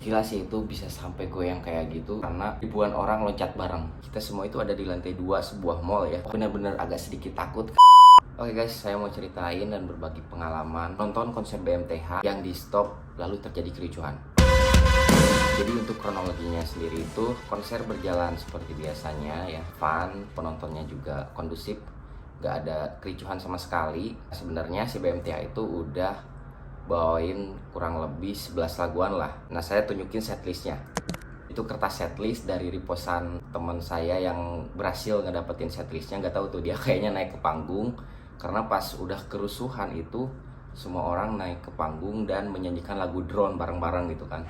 Gila sih itu bisa sampai goyang kayak gitu karena ribuan orang loncat bareng. Kita semua itu ada di lantai 2 sebuah mall ya. Bener-bener agak sedikit takut. Oke guys, saya mau ceritain dan berbagi pengalaman nonton konser BMTH yang di stop lalu terjadi kericuhan. Jadi untuk kronologinya sendiri itu konser berjalan seperti biasanya ya, fun, penontonnya juga kondusif, gak ada kericuhan sama sekali. Sebenarnya si BMTH itu udah bawain kurang lebih 11 laguan lah. Nah saya tunjukin setlistnya. Itu kertas setlist dari reposan teman saya yang berhasil ngedapetin setlistnya. Gak tahu tuh dia kayaknya naik ke panggung karena pas udah kerusuhan itu semua orang naik ke panggung dan menyanyikan lagu Drone bareng-bareng gitu kan.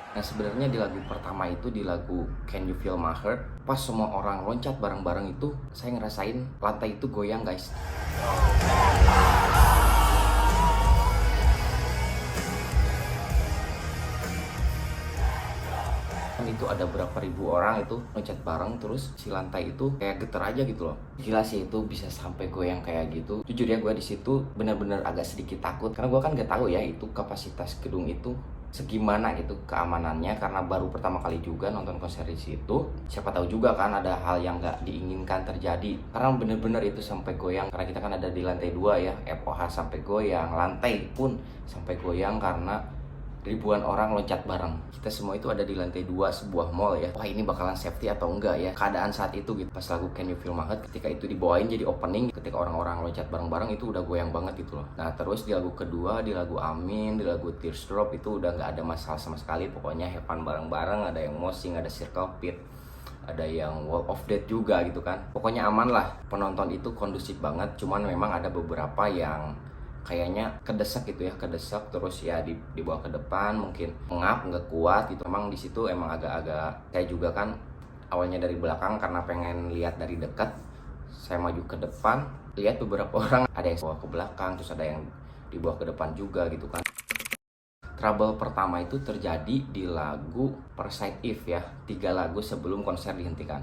Nah sebenarnya di lagu pertama itu, di lagu Can You Feel My Heart, pas semua orang loncat bareng-bareng itu saya ngerasain lantai itu goyang guys. Itu ada berapa ribu orang itu loncat bareng, terus si lantai itu kayak getar aja gitu loh. Gila sih itu bisa sampai goyang kayak gitu. Jujur ya gue di situ benar-benar agak sedikit takut karena gue kan gak tahu ya itu kapasitas gedung itu segimana gitu keamanannya, karena baru pertama kali juga nonton konser di situ. Siapa tahu juga kan ada hal yang gak diinginkan terjadi, karena bener-bener itu sampai goyang karena kita kan ada di lantai 2 ya. FOH sampai goyang, lantai pun sampai goyang karena ribuan orang loncat bareng. Kita semua itu ada di lantai 2 sebuah mall ya. Wah ini bakalan safety atau enggak ya keadaan saat itu gitu. Pas lagu Can You Feel My Heart ketika itu dibawain jadi opening, ketika orang-orang loncat bareng-bareng itu udah goyang banget gitu loh. Nah terus di lagu kedua, di lagu Amin, di lagu Teardrop itu udah nggak ada masalah sama sekali. Pokoknya have fun bareng-bareng, ada yang moshing, ada circle pit, ada yang wall of death juga gitu kan. Pokoknya aman lah, penonton itu kondusif banget. Cuman memang ada beberapa yang kayaknya kedesak gitu ya, kedesak terus ya dibawa ke depan, mungkin ngap nggak kuat gitu. Emang di situ emang agak-agak, saya juga kan awalnya dari belakang karena pengen lihat dari dekat, saya maju ke depan, lihat beberapa orang ada yang bawa ke belakang, terus ada yang dibawa ke depan juga gitu kan. Trouble pertama itu terjadi di lagu Parasite Eve ya, 3 lagu sebelum konser dihentikan.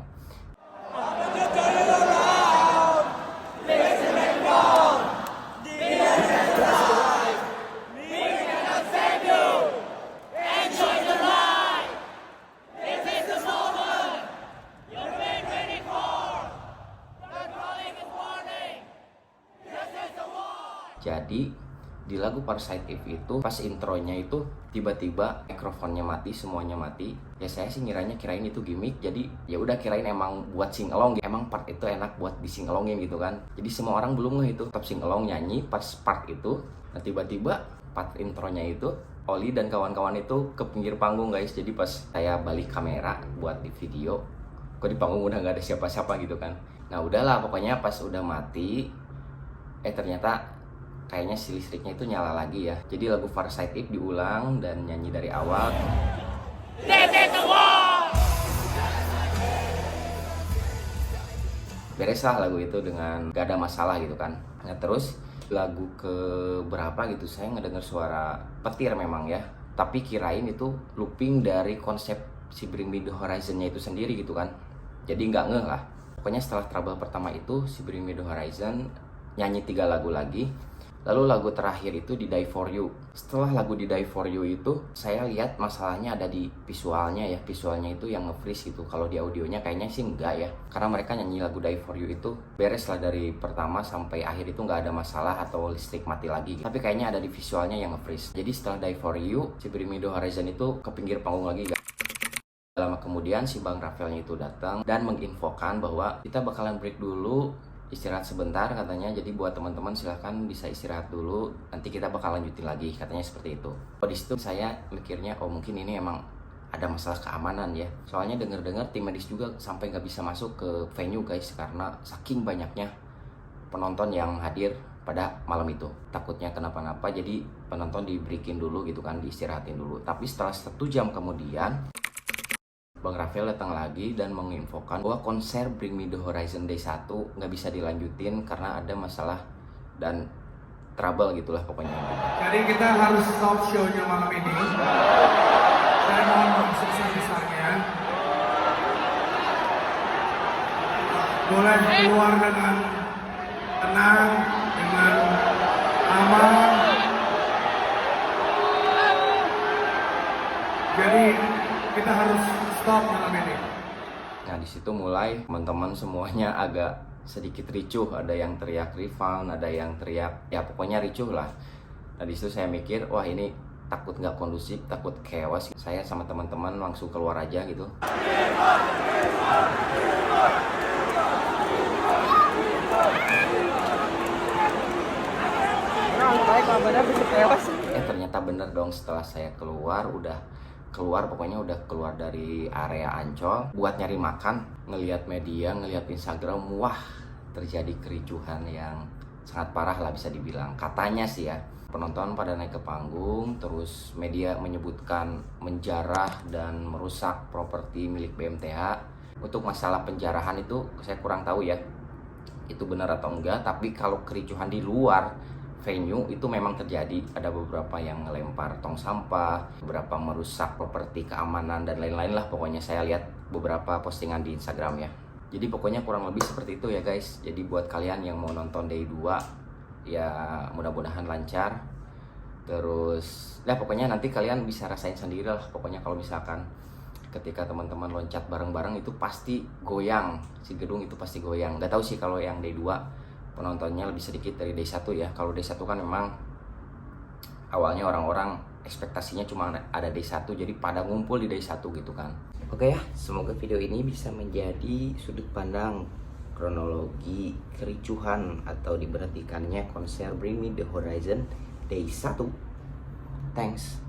Jadi di lagu Parasite Eve itu pas intronya itu tiba-tiba mikrofonnya mati, semuanya mati. Ya saya sih kirain itu gimmick. Jadi ya udah kirain emang buat sing along. Emang part itu enak buat di sing alongin gitu kan. Jadi semua orang belum ngeh itu, tetap sing along nyanyi pas part itu. Nah tiba-tiba part intronya itu Oli dan kawan-kawan itu ke pinggir panggung guys. Jadi pas saya balik kamera buat di video, kok di panggung udah nggak ada siapa-siapa gitu kan. Nah udahlah pokoknya pas udah mati, ternyata kayaknya si listriknya itu nyala lagi ya. Jadi lagu Parasite Eve diulang dan nyanyi dari awal. Bereslah lagu itu dengan gak ada masalah gitu kan. Nah terus lagu ke berapa gitu saya ngedenger suara petir memang ya, tapi kirain itu looping dari konsep si Bring Me The Horizon-nya itu sendiri gitu kan. Jadi nggak ngeh lah. Pokoknya setelah trouble pertama itu si Bring Me The Horizon nyanyi 3 lagu lagi. Lalu lagu terakhir itu di Die For You. Setelah lagu di Die For You itu saya lihat masalahnya ada di visualnya ya. Visualnya itu yang nge-freeze gitu. Kalau di audionya kayaknya sih enggak ya, karena mereka nyanyi lagu Die For You itu beres lah, dari pertama sampai akhir itu nggak ada masalah atau listrik mati lagi gitu. Tapi kayaknya ada di visualnya yang nge-freeze. Jadi setelah Die For You, si Bring Me The Horizon itu ke pinggir panggung lagi. Lama kemudian si Bang Rafaelnya itu datang dan menginfokan bahwa kita bakalan break dulu, istirahat sebentar katanya. Jadi buat teman-teman silahkan bisa istirahat dulu, nanti kita bakal lanjutin lagi, katanya seperti itu. Di situ saya mikirnya oh mungkin ini emang ada masalah keamanan ya. Soalnya dengar-dengar tim medis juga sampai nggak bisa masuk ke venue guys karena saking banyaknya penonton yang hadir pada malam itu. Takutnya kenapa-napa, jadi penonton di-breakin dulu gitu kan, diistirahatin dulu. Tapi setelah 1 jam kemudian Bang Rafael datang lagi dan menginfokan bahwa konser Bring Me The Horizon Day 1 nggak bisa dilanjutin karena ada masalah dan trouble gitulah pokoknya. Jadi kita harus stop show-nya malam ini. boleh keluar dengan tenang, dengan aman. Jadi kita harus stop malam ini. Nah di situ mulai teman-teman semuanya agak sedikit ricuh, ada yang teriak refund, ada yang teriak ya pokoknya ricuh lah. Nah di situ saya mikir wah ini takut nggak kondusif, takut chaos. Saya sama teman-teman langsung keluar aja gitu. Ternyata bener dong, setelah saya keluar pokoknya udah keluar dari area Ancol buat nyari makan, ngelihat media, ngelihat Instagram, wah terjadi kericuhan yang sangat parah lah bisa dibilang. Katanya sih ya, penonton pada naik ke panggung, terus media menyebutkan menjarah dan merusak properti milik BMTH. Untuk masalah penjarahan itu saya kurang tahu ya, itu benar atau enggak, tapi kalau kericuhan di luar venue itu memang terjadi. Ada beberapa yang ngelempar tong sampah, beberapa merusak properti keamanan dan lain-lain lah. Pokoknya saya lihat beberapa postingan di Instagram ya. Jadi pokoknya kurang lebih seperti itu ya guys. Jadi buat kalian yang mau nonton Day 2 ya mudah-mudahan lancar. Terus ya pokoknya nanti kalian bisa rasain sendiri lah. Pokoknya kalau misalkan ketika teman-teman loncat bareng-bareng itu pasti goyang, si gedung itu pasti goyang. Gak tahu sih kalau yang Day 2 penontonnya lebih sedikit dari Day 1 ya. Kalau Day 1 kan memang awalnya orang-orang ekspektasinya cuma ada Day 1, jadi pada ngumpul di Day 1 gitu kan. Oke ya, semoga video ini bisa menjadi sudut pandang kronologi kericuhan atau diberhentikannya konser Bring Me The Horizon Day 1. Thanks.